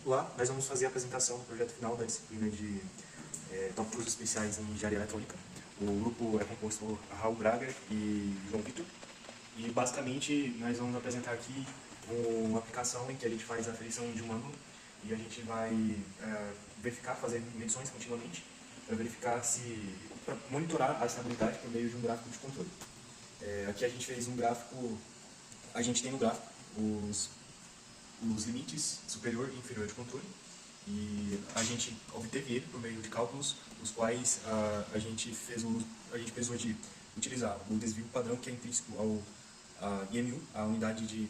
Lá nós vamos fazer a apresentação do projeto final da disciplina de tópicos especiais em engenharia eletrônica. O grupo é composto por Raul Braga e João Vitor. E basicamente nós vamos apresentar aqui uma aplicação em que a gente faz a aferição de um ângulo e a gente vai verificar, fazer medições continuamente para monitorar a estabilidade por meio de um gráfico de controle. Aqui a gente fez um gráfico, a gente tem no gráfico os limites superior e inferior de controle e a gente obteve ele por meio de cálculos, os quais a gente precisou de utilizar o desvio padrão, que é intrínseco ao IMU, a unidade de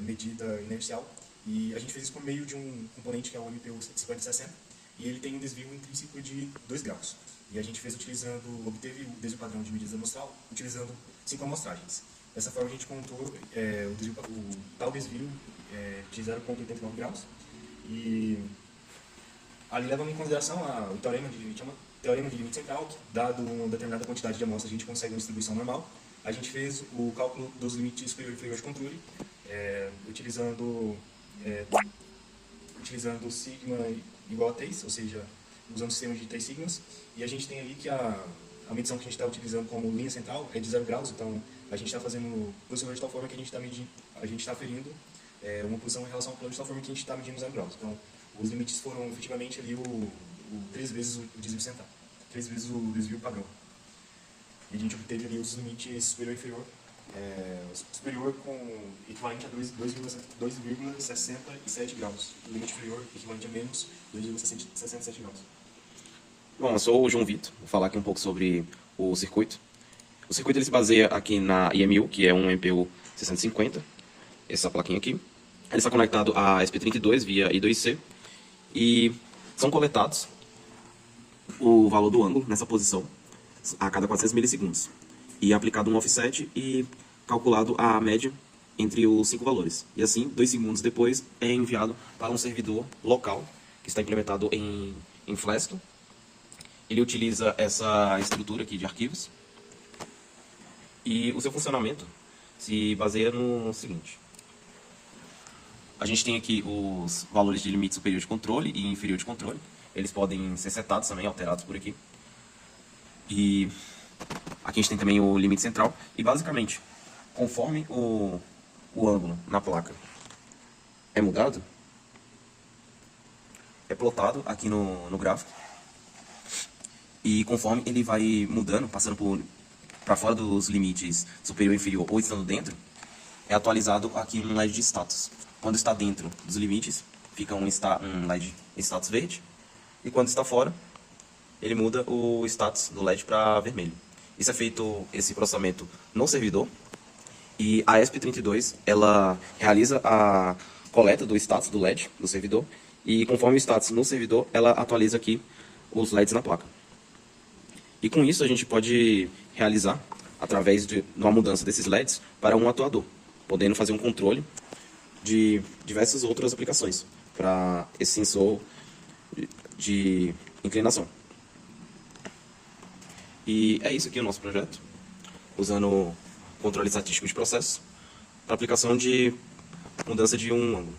medida inercial, e a gente fez isso por meio de um componente que é o MPU 5060, e ele tem um desvio intrínseco de 2 graus. E a gente obteve o desvio padrão de medida amostral utilizando 5 amostragens. Dessa forma a gente contou o tal desvio de 0,89 graus, e ali levando em consideração o teorema de limite central, que dado uma determinada quantidade de amostras a gente consegue uma distribuição normal. A gente fez o cálculo dos limites superior e inferior de controle, utilizando sigma igual a 3, ou seja, usando o sistema de 3 sigmas, e a gente tem ali que a medição que a gente está utilizando como linha central é de 0 graus, então a gente está fazendo posicionamento de tal forma que a gente está aferindo uma posição em relação ao plano de tal forma que a gente está medindo 0 graus. Então, os limites foram efetivamente ali 3 vezes o desvio central, 3 vezes o desvio padrão. E a gente obteve ali os limites superior e inferior, superior com equivalente a 2,67 graus, o limite inferior equivalente a menos 2,67 graus. Bom, eu sou o João Vitor, vou falar aqui um pouco sobre o circuito. O circuito ele se baseia aqui na IMU, que é um MPU 650, essa plaquinha aqui. Ele está conectado a SP32 via I2C e são coletados o valor do ângulo nessa posição a cada 400 milissegundos e aplicado um offset e calculado a média entre os 5 valores. E assim, 2 segundos depois, é enviado para um servidor local que está implementado em Flask. Ele utiliza essa estrutura aqui de arquivos e o seu funcionamento se baseia no seguinte. A gente tem aqui os valores de limite superior de controle e inferior de controle. Eles podem ser setados também, alterados por aqui. E aqui a gente tem também o limite central. E basicamente, conforme o ângulo na placa é mudado, é plotado aqui no gráfico. E conforme ele vai mudando, passando para fora dos limites superior e inferior ou estando dentro, é atualizado aqui um LED de status. Quando está dentro dos limites, fica um LED status verde. E quando está fora, ele muda o status do LED para vermelho. Isso é feito, esse processamento, no servidor. E a ESP32, ela realiza a coleta do status do LED do servidor. E conforme o status no servidor, ela atualiza aqui os LEDs na placa. E com isso a gente pode realizar, através de uma mudança desses LEDs, para um atuador, podendo fazer um controle de diversas outras aplicações para esse sensor de inclinação. E é isso aqui o nosso projeto, usando controle estatístico de processo para aplicação de mudança de um ângulo.